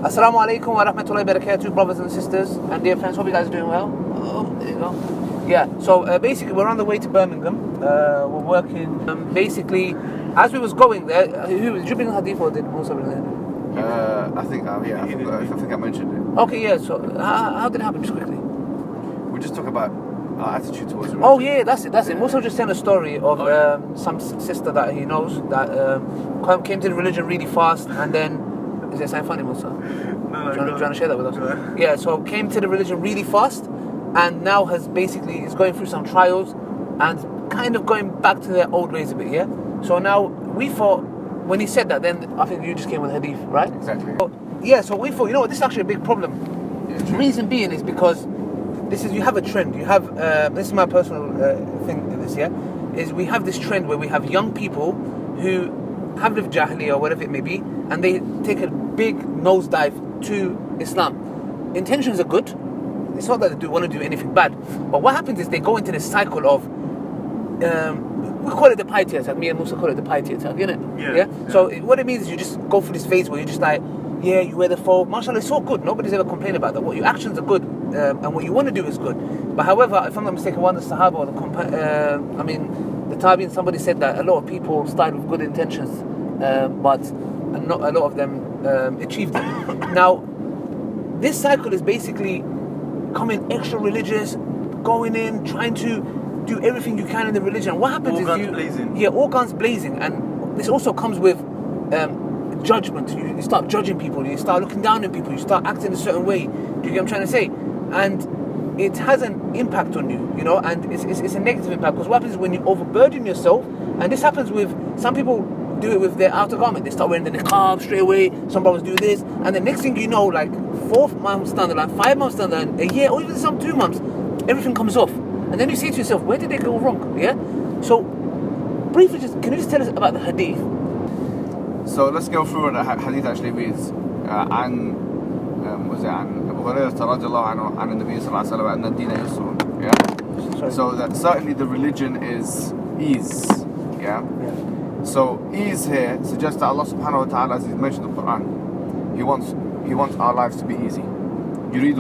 Assalamu alaikum wa rahmatullahi wa barakatuh, brothers and sisters, and dear friends. Hope you guys are doing well. Oh, there you go. Yeah, so basically we're on the way to Birmingham. We're working. Basically, as we was going there, did you bring a hadith or did Musa bring it? I think I mentioned it. Okay, yeah, so how did it happen, just quickly? We just talk about our attitude towards religion. Oh yeah, that's it. Musa was just telling a story of some sister that he knows that came to the religion really fast, and then, is there something funny, Musa? No, do you want to share that with us? No. Yeah, so came to the religion really fast, and now is going through some trials, and kind of going back to their old ways a bit, yeah? So now, we thought, when he said that, then I think you just came with hadith, right? Exactly. So we thought, you know what, this is actually a big problem. Yeah, the reason being is because you have a trend. You have, this is my personal thing in this, yeah? Is we have this trend where we have young people who have lived Jahiliyyah or whatever it may be, and they take a big nosedive to Islam. Intentions are good. It's not that they want to do anything bad. But what happens is they go into this cycle of, we call it the piety attack. Me and Musa call it the piety attack, innit? Yeah. So what it means is you just go through this phase where you're just like, yeah, you wear the faux. MashaAllah, it's so good. Nobody's ever complained about that. What your actions are good, and what you want to do is good. But however, if I'm not mistaken, one of the Sahaba or the Tabi'in, somebody said that a lot of people started with good intentions, but not a lot of them achieved it. Now, this cycle is basically becoming extra religious, going in, trying to do everything you can in the religion. What happens all guns blazing, and this also comes with judgment. You start judging people, you start looking down on people, you start acting a certain way. Do you get what I'm trying to say? And it has an impact on you, you know, and it's a negative impact, because what happens is when you overburden yourself, and this happens with some people do it with their outer garment. They start wearing the niqab straight away. Some brothers do this, and the next thing you know, like 4 months down the line, 5 months down the line, a year, or even some 2 months, everything comes off, and then you say to yourself, where did they go wrong? Yeah. So briefly, can you just tell us about the hadith? So let's go through what the hadith actually means. عن أبو هريرة رضي الله عنه عن النبي صلى الله عليه وسلم أن الدين يسر. Yeah. So that certainly the religion is ease. Yeah. So ease here suggests that Allah subhanahu wa ta'ala, as He's mentioned in the Quran, He wants our lives to be easy. يريد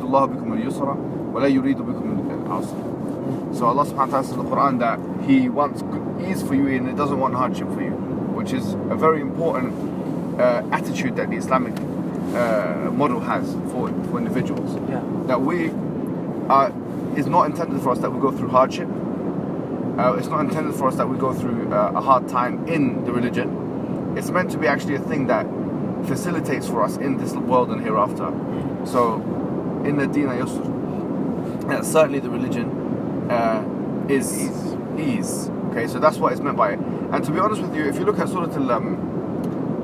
الله بكم اليسر ولا يريد بكم العسر. So Allah subhanahu wa ta'ala says in the Quran that He wants ease for you and He doesn't want hardship for you, which is a very important attitude that the Islamic model has for individuals. Yeah. That is not intended for us that we go through hardship. It's not intended for us that we go through a hard time in the religion. It's meant to be actually a thing that facilitates for us in this world and hereafter. So, in the Dina Yusr, certainly the religion is ease. Okay, so that's what it's meant by it. And to be honest with you, if you look at Surah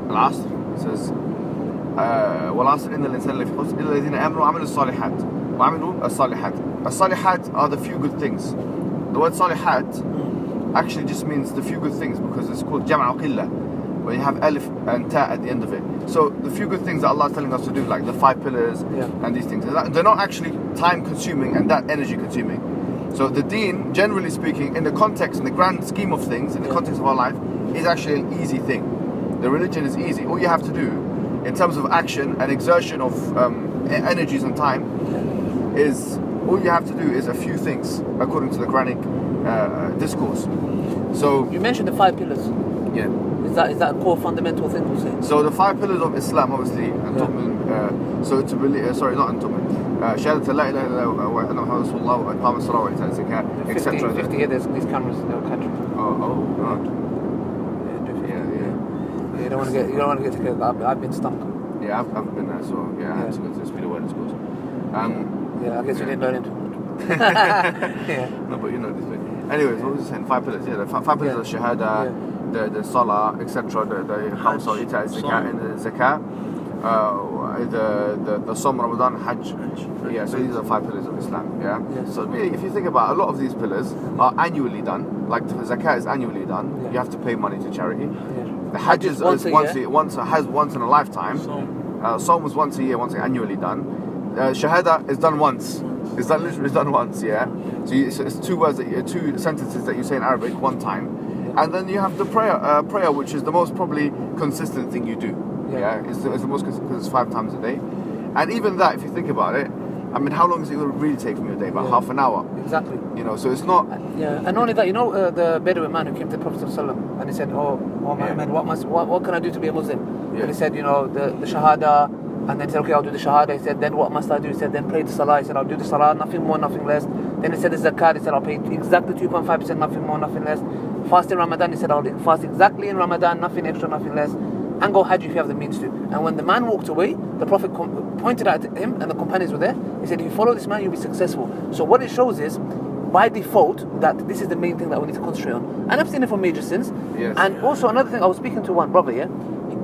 Al-Asr, it says, وَالْعَصْرِ إِنَّ الْإِنسَانَ لَفِي خُسْرٍ إِلَّا الَّذِينَ آمَنُوا وَعَمِلُوا الصَّالِحَاتِ وَعَمِلُوا الصَّالِحَاتِ. الصَّالِحَات are the few good things. The word salihat actually just means the few good things, because it's called jam'a qillah, where you have alif and ta at the end of it. So the few good things that Allah is telling us to do, like the 5 pillars and these things, they're not actually time consuming and that energy consuming. So the deen, generally speaking, in the context, in the grand scheme of things, in the context of our life, is actually an easy thing. The religion is easy. All you have to do, in terms of action and exertion of energies and time, all you have to do is a few things, according to the Quranic discourse. So you mentioned the 5 pillars. Yeah. Is that a core fundamental thing to say? So the 5 pillars of Islam, obviously, so to believe, Shahadat la ilaha illallah wa anna Muhammadan rasulullah wa iqam as-salah wa ita az-zakat, etc. 50 here, there's these cameras in the country. Oh. Yeah. You don't want to get together. I've been stunk. Yeah, I've been there, so I had to go to the speed awareness course. I guess you didn't learn into it. Yeah. No, but you know this thing. Anyways, what was I saying? 5 pillars. Yeah, the 5 pillars of Shahada, the Salah, etc. The Khamsa, Ita, Zakat, and the Zakah. The Som, Ramadan, Hajj. Yeah, so these are 5 pillars of Islam. Yeah. So really, if you think about it, a lot of these pillars are annually done. Like the Zakah is annually done. You have to pay money to charity. The Hajj is once in a lifetime. Som was once a year, once annually done. Shahada is done once. It's literally done once, yeah. So it's 2 sentences that you say in Arabic one time, and then you have the prayer, which is the most probably consistent thing you do. Yeah, it's the most because it's 5 times a day. And even that, if you think about it, I mean, how long is it going to really take from your day? About half an hour. Exactly. You know, so it's not. Yeah, and only that, you know, the Bedouin man who came to the Prophet ﷺ and he said, "Oh Muhammad, what can I do to be a Muslim?" Yeah. And he said, you know, the Shahada, and then he said, "Okay, I'll do the Shahada." He said, "Then what must I do?" He said, "Then pray the Salah." He said, "I'll do the Salah, nothing more, nothing less." Then he said, "The Zakat." He said, "I'll pay exactly 2.5%, nothing more, nothing less." Fast in Ramadan. He said, "I'll fast exactly in Ramadan, nothing extra, nothing less." And go Hajj if you have the means to. And when the man walked away, the Prophet pointed at him and the companions were there. He said, "If you follow this man, you'll be successful." So what it shows is, by default, that this is the main thing that we need to concentrate on. And I've seen it for major sins. Yes. And also another thing, I was speaking to one brother, yeah?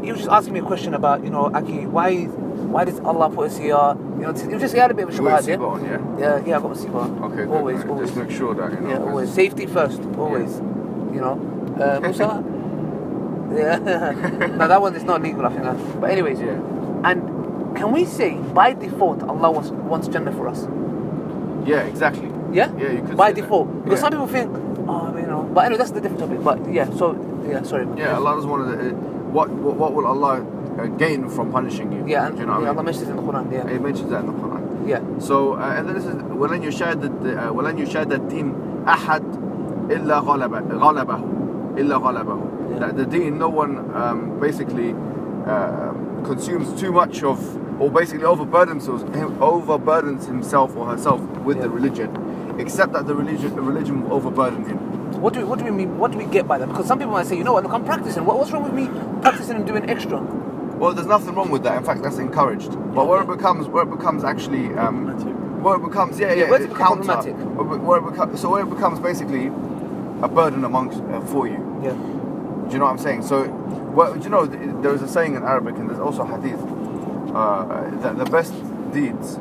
He was just asking me a question about, you know, Aki, why does Allah put us here? You know, he had a bit of a shubhat, yeah? On, Yeah, I got my seatbelt. Okay, always, good, always. Just make sure that, you know. Yeah, always. Safety first, always. You know. Musa? Yeah. No, that one is not legal, I think. But anyways, and can we say, by default, Allah wants Jannah for us? Yeah, exactly. Yeah? Yeah, you could by say default. that. Because some people think, oh, you know. But anyway, that's the different topic. But yeah, so, yeah, sorry. Yeah, Allah doesn't want to. What will Allah gain from punishing you? Yeah, and do you know what I mean? Allah mentions it in the Quran, yeah. He mentions that in the Quran. Yeah. So, and then this is ولن يشاد الدين أحد إلا غلبه. That the deen, no one basically consumes too much of, or basically overburdens himself or herself with the religion, except that the religion will overburden him. What do we mean? What do we get by that? Because some people might say, you know what, look, I'm practicing. What's wrong with me practicing and doing extra? Well, there's nothing wrong with that. In fact, that's encouraged. But where it becomes actually, where it becomes, where it becomes problematic. Where it becomes basically a burden for you. Yeah. Do you know what I'm saying? So, you know, there is a saying in Arabic, and there's also hadith, that the best deeds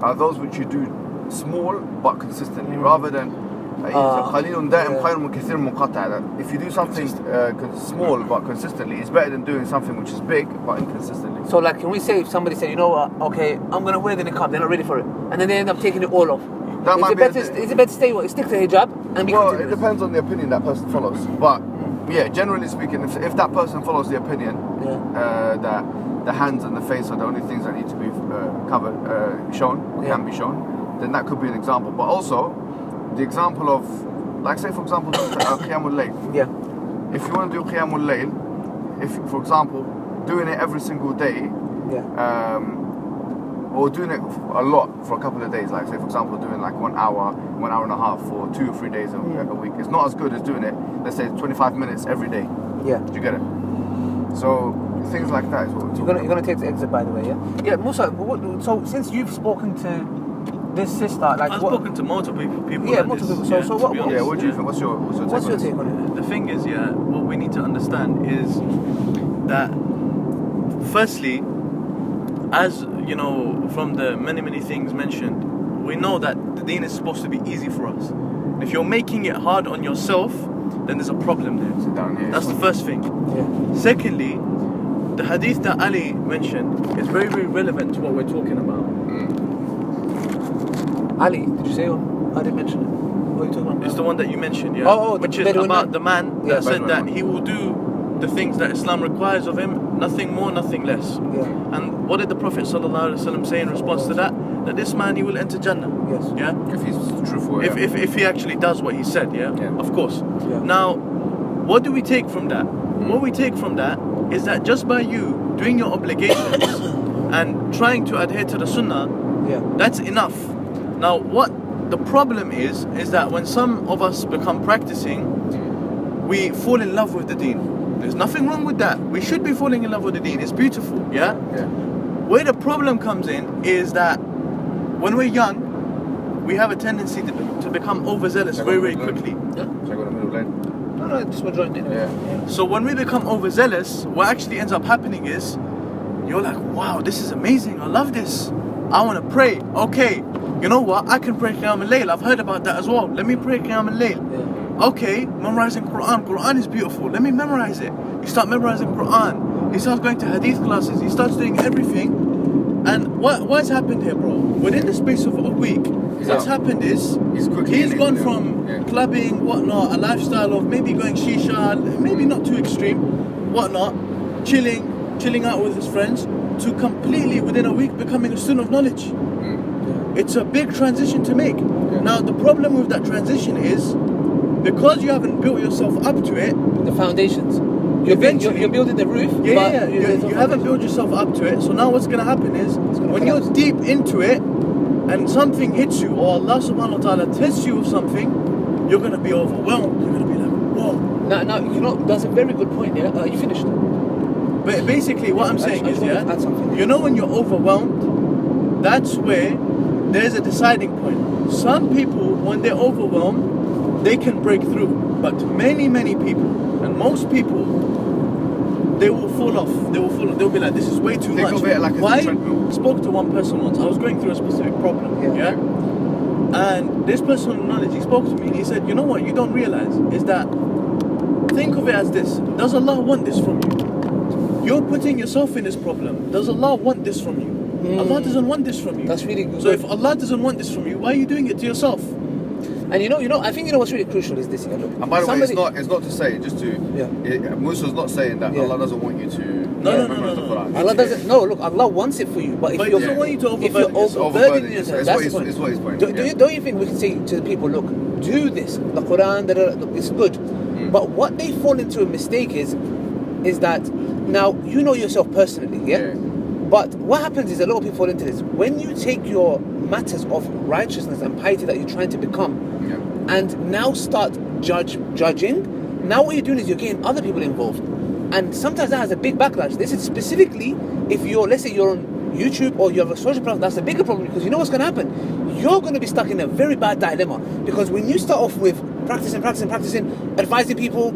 are those which you do small but consistently, rather than if you do something small but consistently, it's better than doing something which is big but inconsistently. So, like, can we say if somebody said, you know what, okay, I'm going to wear the niqab, they're not ready for it, and then they end up taking it all off. Is it better to stick to hijab and be continuous? It depends on the opinion that person follows. But, yeah, generally speaking, if that person follows the opinion that the hands and the face are the only things that need to be covered, can be shown, then that could be an example. But also, the example of, like, say for example, Qiyamul Layl. Yeah. If you want to do Qiyamul Layl, if, for example, doing it every single day, or doing it a lot for a couple of days, like say for example doing like 1 hour, 1 hour and a half for 2 or 3 days a week, it's not as good as doing it, let's say 25 minutes every day. Yeah. Do you get it? So things like that is what we're talking about. You're gonna take the exit, by the way, yeah? Yeah, Musa, so since you've spoken to this sister, like, I've spoken to multiple people. Yeah, multiple people. So what do you think? What's your take on it? The thing is, what we need to understand is that, firstly, as you know, from the many things mentioned, we know that the deen is supposed to be easy for us. If you're making it hard on yourself, then there's a problem there. That's the first thing. Yeah. Secondly, the hadith that Ali mentioned is very relevant to what we're talking about. Ali, did you say, or I didn't mention it? What are you talking about? It's the one that you mentioned, yeah. Which is about the man that said that he will do the things that Islam requires of him, nothing more, nothing less. Yeah. And what did the Prophet ﷺ say in response to that? That this man, he will enter Jannah. Yes. Yeah. If he's truthful. If he actually does what he said, yeah. Of course. Yeah. Now, what do we take from that? What we take from that is that just by you doing your obligations and trying to adhere to the Sunnah, that's enough. Now, what the problem is that when some of us become practicing, we fall in love with the deen. There's nothing wrong with that. We should be falling in love with the deen. It's beautiful, yeah? Where the problem comes in is that when we're young, we have a tendency to become overzealous very quickly. Should I go to the middle lane? No, just we're joined in. Yeah. So when we become overzealous, what actually ends up happening is, you're like, wow, this is amazing. I love this. I want to pray. Okay, you know what? I can pray Qiyam al-Layl. I've heard about that as well. Let me pray Qiyam al-Layl. Okay, memorizing Quran. Quran is beautiful. Let me memorize it. You start memorizing Quran. He starts going to hadith classes. He starts doing everything. And what's happened here, bro? Within the space of a week, what's happened is he's gone from clubbing, whatnot, a lifestyle of maybe going shisha, maybe not too extreme, whatnot, chilling, chilling out with his friends, to completely within a week becoming a student of knowledge. It's a big transition to make. Now the problem with that transition is because you haven't built yourself up to it. The foundations. You're building the roof. You haven't built yourself up to it. So now what's going to happen is when you're deep into it and something hits you, or Allah subhanahu wa ta'ala tests you with something, you're going to be overwhelmed. You're going to be like, whoa. Now, that's a very good point. Yeah, you finished. But basically, what I'm saying is, when you're overwhelmed, that's where there's a deciding point. Some people, when they're overwhelmed, they can break through. But many people, and most people, they will fall off. They'll be like, this is way too much. Why? I spoke to one person once. I was going through a specific problem. Yeah. And this person of knowledge, he spoke to me and he said, you know what you don't realize is that, think of it as this. Does Allah want this from you? You're putting yourself in this problem. Does Allah want this from you? Allah doesn't want this from you. That's really good. So if Allah doesn't want this from you, why are you doing it to yourself? And I think what's really crucial is this. Look, and by the way, it's not to say, just to, Musa's not saying that Allah doesn't want you to. No. Allah doesn't. No, look, Allah wants it for you, but if He doesn't want you to overburden yourself, that's what his point. Don't you think we can say to the people, look, do this, the Quran, look, it's good. But what they fall into a mistake is that now you know yourself personally, yeah? But what happens is a lot of people fall into this. When you take your matters of righteousness and piety that you're trying to become, and now start judging, now what you're doing is you're getting other people involved. And sometimes that has a big backlash. This is specifically if let's say you're on YouTube or you have a social platform, that's a bigger problem, because you know what's going to happen? You're going to be stuck in a very bad dilemma, because when you start off with practicing, advising people,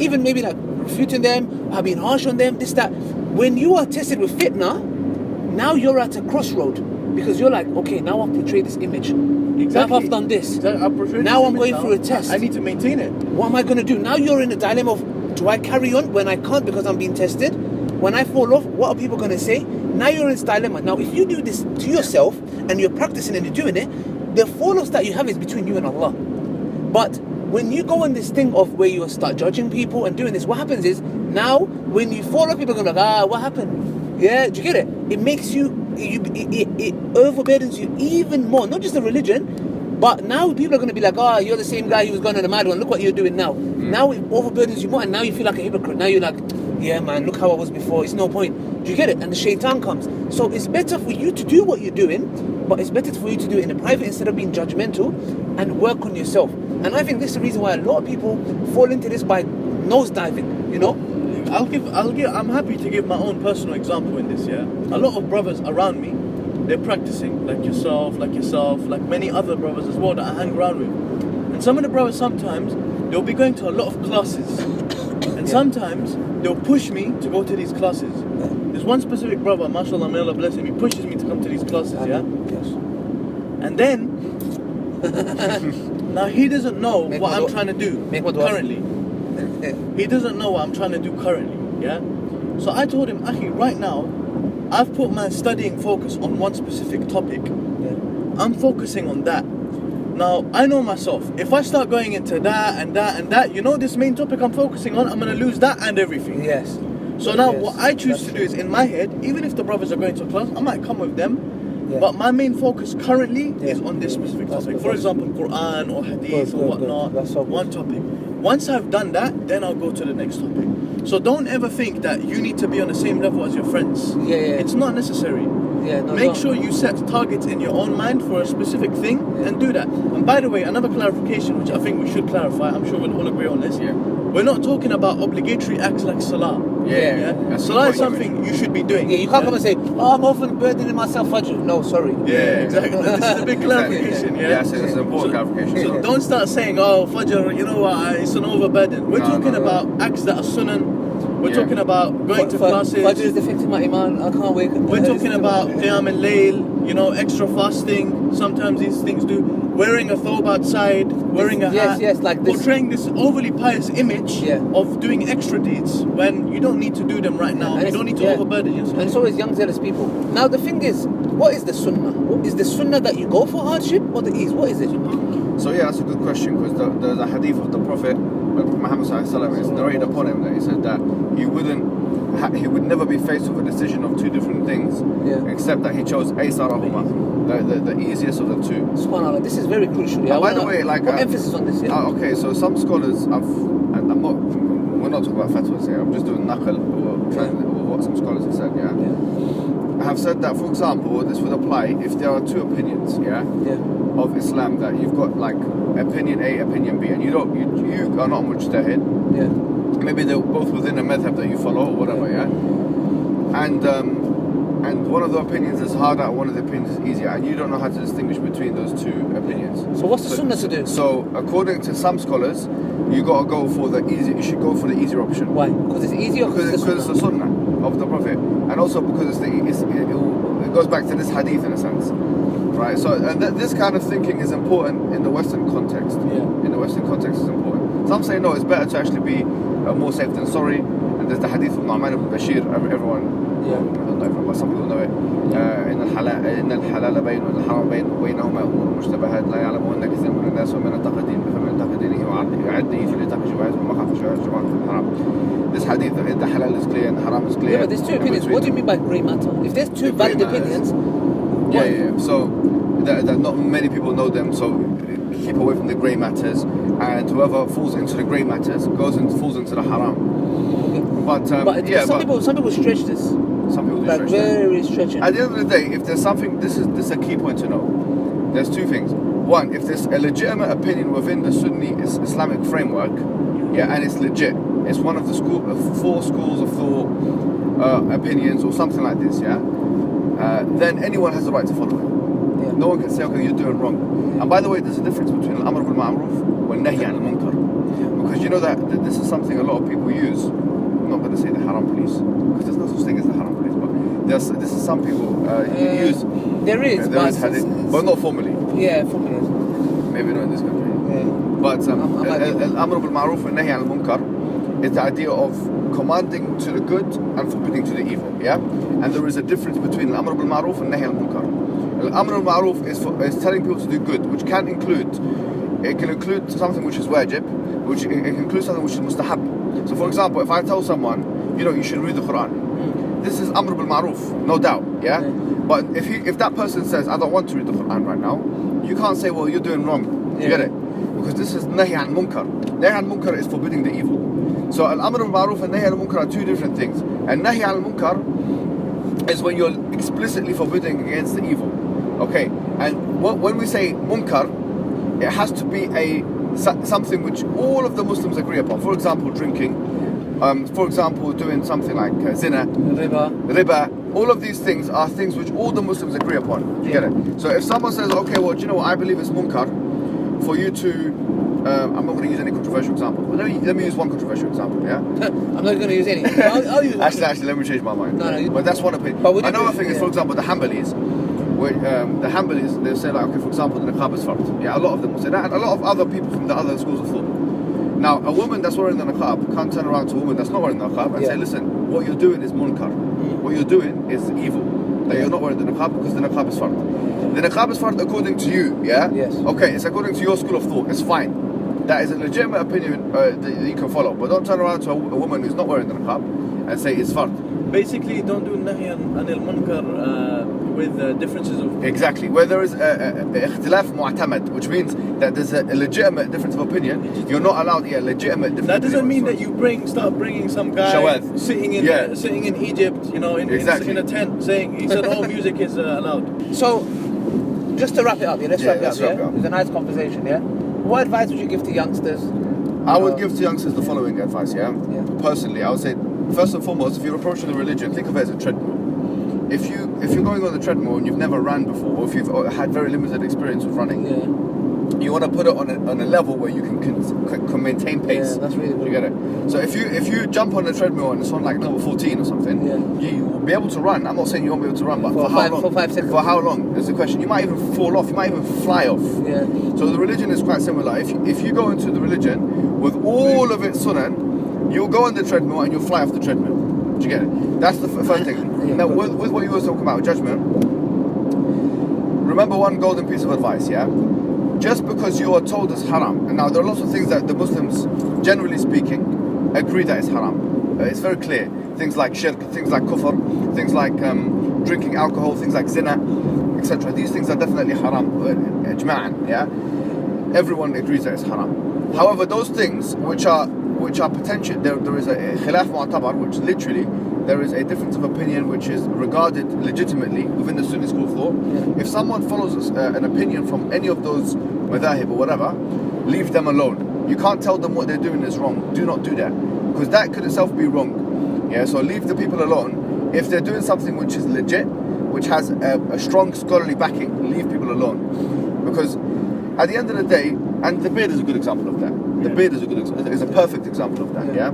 even maybe like refuting them, being harsh on them, this, that, when you are tested with fitna, now you're at a crossroad, because you're like, okay, now I've portrayed this image. Exactly. Now I've done this. Now I'm going through a test. I need to maintain it. What am I going to do? Now you're in a dilemma of, do I carry on when I can't because I'm being tested? When I fall off, what are people going to say? Now you're in this dilemma. Now if you do this to yourself and you're practicing and you're doing it, the fall-offs that you have is between you and Allah. But when you go on this thing of where you start judging people and doing this, what happens is, now when you fall off, people are going to be like, what happened? Yeah, do you get it? It makes you, it overburdens you even more. Not just the religion, but now people are going to be like, you're the same guy who was going on the mad one. Look what you're doing now. Now it overburdens you more, and now you feel like a hypocrite. Now you're like, yeah man, look how I was before. It's no point. Do you get it? And the shaitan comes. So it's better for you to do what you're doing, but it's better for you to do it in a private instead of being judgmental, and work on yourself. And I think this is the reason why a lot of people fall into this by nosediving, you know? I'm happy to give my own personal example in this, yeah? A lot of brothers around me, they're practicing, like yourself, like many other brothers as well that I hang around with. And some of the brothers, sometimes, they'll be going to a lot of classes. And sometimes, they'll push me to go to these classes. There's one specific brother, mashallah, may Allah bless him, he pushes me to come to these classes, yeah? Yes. And then, now he doesn't know what I'm trying to do currently. He doesn't know what I'm trying to do currently, yeah? So I told him, Akhi, right now, I've put my studying focus on one specific topic. I'm focusing on that. Now, I know myself. If I start going into that and that and that, this main topic I'm focusing on, I'm going to lose that and everything. Yes. So now what I choose to do is, in my head, even if the brothers are going to a class, I might come with them. But my main focus currently is on this specific topic. For example, Quran or Hadith or whatnot. One topic. Once I've done that, then I'll go to the next topic. So don't ever think that you need to be on the same level as your friends. It's not necessary. Make sure you set targets in your own mind for a specific thing and do that. And by the way, another clarification, which I think we should clarify, I'm sure we'll all agree on this. We're not talking about obligatory acts like Salah. Salah is something you should be doing. You can't come and say, I'm often burdening myself Fajr. No, sorry. Exactly. This is a big clarification. It's an important clarification. So don't start saying, Fajr, you know what, it's an overburden. We're talking about acts that are sunnah. We're talking about going to classes. Fajr is affecting my iman. I can't wake up. We're talking about qiyam al-layl, extra fasting. Sometimes these things do. Wearing a thobe outside, wearing a hat. Yes, like this. Portraying this overly pious image of doing extra deeds when you don't need to do them right now. You don't need to overburden yourself. And it's always young, zealous people. Now the thing is, what is the sunnah? Is the sunnah that you go for hardship or the ease? What is it? So that's a good question, because there's a hadith of the Prophet Muhammad sallallahu it's narrated upon him that he said that he would never be faced with a decision of two different things, except that he chose Aysarahuma, the easiest of the two. SubhanAllah, this is very crucial. Yeah? By the way, like emphasis on this. Yeah? Okay, so some scholars we're not talking about fatwas here. I'm just doing naql or what some scholars have said. Yeah. Have said that, for example, this would apply if there are two opinions, of Islam, that you've got like opinion A, opinion B, and you are not mujtahid. Maybe they're both within a madhab that you follow or whatever, and one of the opinions is harder, and one of the opinions is easier, and you don't know how to distinguish between those two opinions. So what's the sunnah to do? So according to some scholars, you gotta go for the easy. You should go for the easier option. Why? Because it's easier. Because it's the sunnah of the Prophet, and also because it goes back to this hadith in a sense, right? So and this kind of thinking is important in the Western context. In the Western context, is important. Some say no, it's better to actually be more safe than sorry. And there's the hadith of Nu'man ibn Bashir. Everyone. I don't know everyone, but some people know it. إن الحلال بين والحرام بينهما أمور مشتبهات لا يعلمهن كثير من الناس ومن اتقى دينه فمن اتقى دينه وعده فليتقي شبهات وما خاف شبهات جمعة في الحرام. This hadith, the halal is clear and the haram is clear. Yeah, but there's two opinions. What do you mean by grey matter? If there's two valid opinions, so that not many people know them. So keep away from the grey matters, and whoever falls into the grey matters falls into the haram. But some people stretch this. Some people do like stretch very stretching. At the end of the day, if there's something, this is a key point to know. There's two things. One, if there's a legitimate opinion within the Sunni Islamic framework, and it's legit, it's one of the four schools of thought, opinions or something like this, then anyone has the right to follow it. No one can say, okay, you're doing wrong. And by the way, there's a difference between al-amr bil ma'ruf and nahy an al-munkar, because you know that this is something a lot of people use. I'm not going to say the haram police, because there's no such thing as the haram police, but this is some people use. There is hadith, but not formally. Yeah, formally. Maybe not in this country. But al-amr bil ma'ruf and nahy an al-munkar is the idea of commanding to the good and forbidding to the evil. And there is a difference between al-amr bil ma'ruf and nahy an al-munkar. Al-amr bil ma'ruf is telling people to do good, which can include something which is wajib, which it can include something which is mustahab. So for example, if I tell someone, you should read the Quran, this is amr bil ma'ruf, no doubt, But if that person says, I don't want to read the Quran right now, you can't say, well, you're doing wrong. You get it? Because this is nahy an munkar. Nahy an munkar is forbidding the evil. So al-amr bil ma'ruf and nahy an munkar are two different things. And nahy an munkar is when you're explicitly forbidding against the evil. Okay, and when we say munkar, it has to be something which all of the Muslims agree upon. For example, drinking. For example, doing something like zina, riba. All of these things are things which all the Muslims agree upon. You get it? So if someone says, okay, well, do you know what? I believe it's munkar for you to. I'm not going to use any controversial example. Let me use one controversial example. I'm not going to use any. I'll use actually, let me change my mind. No, but that's one opinion. But another thing is, for example, the Hanbalis. The Hanbalis, they say like, okay, for example, the niqab is fard. A lot of them will say that, and a lot of other people from the other schools of thought. Now, a woman that's wearing the niqab can't turn around to a woman that's not wearing the niqab and say, listen, what you're doing is munkar. What you're doing is evil. That you're not wearing the niqab because the niqab is fard. The niqab is fard according to you, Yes. Okay, it's according to your school of thought. It's fine. That is a legitimate opinion that you can follow. But don't turn around to a woman who's not wearing the niqab and say it's fard. Basically, don't do nahy anil munkar with differences of... Exactly, where there is ikhtilaf mu'tamad, which means that there's a legitimate difference of opinion. You're not allowed legitimate difference. That doesn't mean that you start bringing some guy sitting in Egypt, in a tent, saying, he said, oh, music is allowed. So, just to wrap it up, let's wrap it up. It's a nice conversation, What advice would you give to youngsters? I would give to youngsters the following advice, Personally, I would say, first and foremost, if you're approaching the religion, think of it as a treadmill. If you're going on the treadmill and you've never ran before, or if you've had very limited experience with running, you want to put it on a level where you can maintain pace. That's really good. You get it? So if you jump on the treadmill and it's on like number 14 or something, you will be able to run. I'm not saying you won't be able to run, but for how long? For 5 seconds. For how long? Is the question. You might even fall off. You might even fly off. So the religion is quite similar. If you go into the religion with all of its sunan, you'll go on the treadmill and you'll fly off the treadmill. Do you get it? That's the first thing. Now, with what you were talking about, judgment, remember one golden piece of advice, just because you are told it's haram, and now there are lots of things that the Muslims, generally speaking, agree that it's haram. It's very clear. Things like shirk, things like kufr, things like drinking alcohol, things like zina, etc. These things are definitely haram, ijma'an, yeah? Everyone agrees that it's haram. However, those things which are potential, there is a khilaf mu'tabar, which literally there is a difference of opinion which is regarded legitimately within the Sunni school of thought. If someone follows an opinion from any of those madhahib or whatever, leave them alone. You can't tell them what they're doing is wrong. Do not do that, because that could itself be wrong. Yeah, so leave the people alone. If they're doing something which is legit, which has a strong scholarly backing, leave people alone. Because at the end of the day, and the beard is a good example of that. The beard is a perfect example of that. Yeah.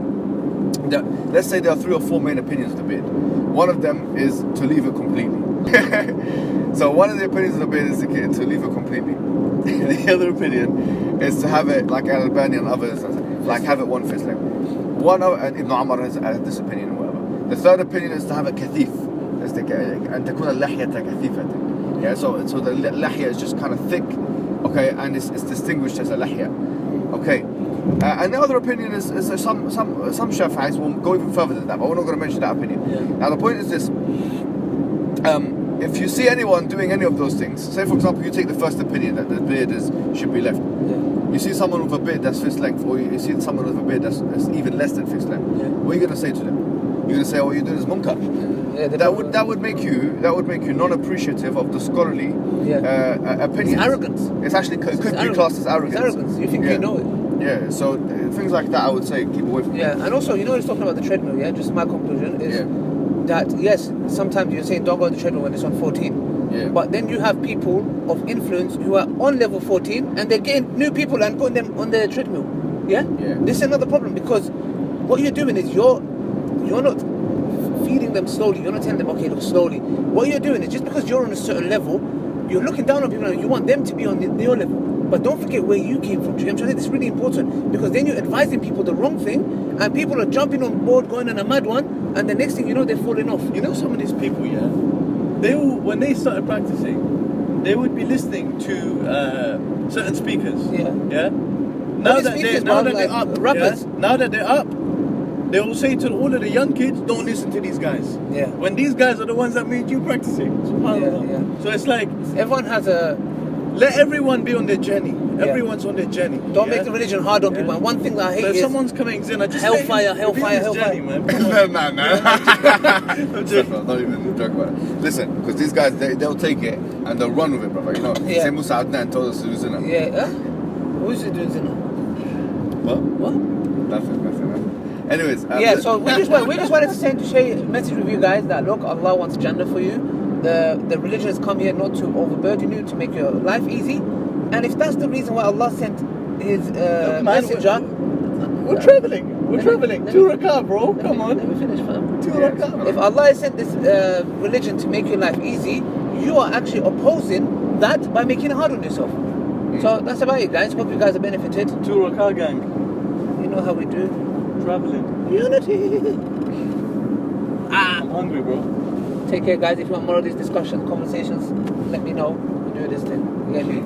Let's say there are 3 or 4 main opinions of the beard. One of them is to leave it completely. So one of the opinions of the beard is to leave it completely. The other opinion is to have it like Al-Albani and others, like have it 1 fist length. One of, and Ibn Umar has this opinion or whatever. The third opinion is to have it kathif. And تكون اللحية كثيفة. Yeah, so the lahya is just kind of thick, okay, and it's distinguished as a lahya. Okay. And the other opinion is some Shafi'is will go even further than that, but we're not going to mention that opinion. Yeah. Now the point is this: if you see anyone doing any of those things, say for example you take the first opinion that the beard should be left. Yeah. You see someone with a beard that's fist length, or you see someone with a beard that's even less than fist length. Yeah. What are you going to say to them? You're going to say, "Oh, you're doing is munkar." Yeah, that would make you non-appreciative of the scholarly opinions. It's arrogance. It's actually could be classed as arrogance. It's arrogance. You think you know it. Yeah, so things like that I would say keep away from. Yeah, and also he's talking about the treadmill. Yeah, just my conclusion is that yes, sometimes you're saying don't go on the treadmill when it's on 14. Yeah. But then you have people of influence who are on level 14 and they're getting new people and putting them on the treadmill. Yeah. This is another problem, because what you're doing is you're not feeding them slowly. You're not telling them, okay, look slowly. What you're doing is just because you're on a certain level, you're looking down on people and you want them to be on your level. But don't forget where you came from. I'm trying to say this is really important, because then you're advising people the wrong thing and people are jumping on board, going on a mad one, and the next thing you know, they're falling off. You know, some of these people, when they started practicing, they would be listening to certain speakers. Yeah. Now that they're up, rappers. Yeah? Now that they're up, they will say to all of the young kids, don't listen to these guys. Yeah. When these guys are the ones that made you practicing. Yeah. So it's like everyone has let everyone be on their journey. Everyone's on their journey. Don't make the religion hard on people. And one thing that I hate is someone's coming in, I just hellfire. Journey, man. Nah. Not even joke about it. Listen, because these guys they'll take it and they'll run with it, brother. You know, say Musa Muhammed told us to do zina. Yeah. Who's it doing zina? What? Nothing. Anyways, so we just wanted to send a message with you guys that look, Allah wants Jannah for you. The religion has come here not to overburden you, to make your life easy. And if that's the reason why Allah sent His messenger, we're traveling. 2 rakah, bro. Come on. Let me finish, fam. 2 rakah. If Allah has sent this religion to make your life easy, you are actually opposing that by making it hard on yourself. So that's about it, guys. Hope you guys are benefited. 2 rakah, gang. You know how we do. Traveling. Unity. I'm hungry, bro. Take care, guys. If you want more of these discussions, conversations, let me know. We'll do this thing. You get me?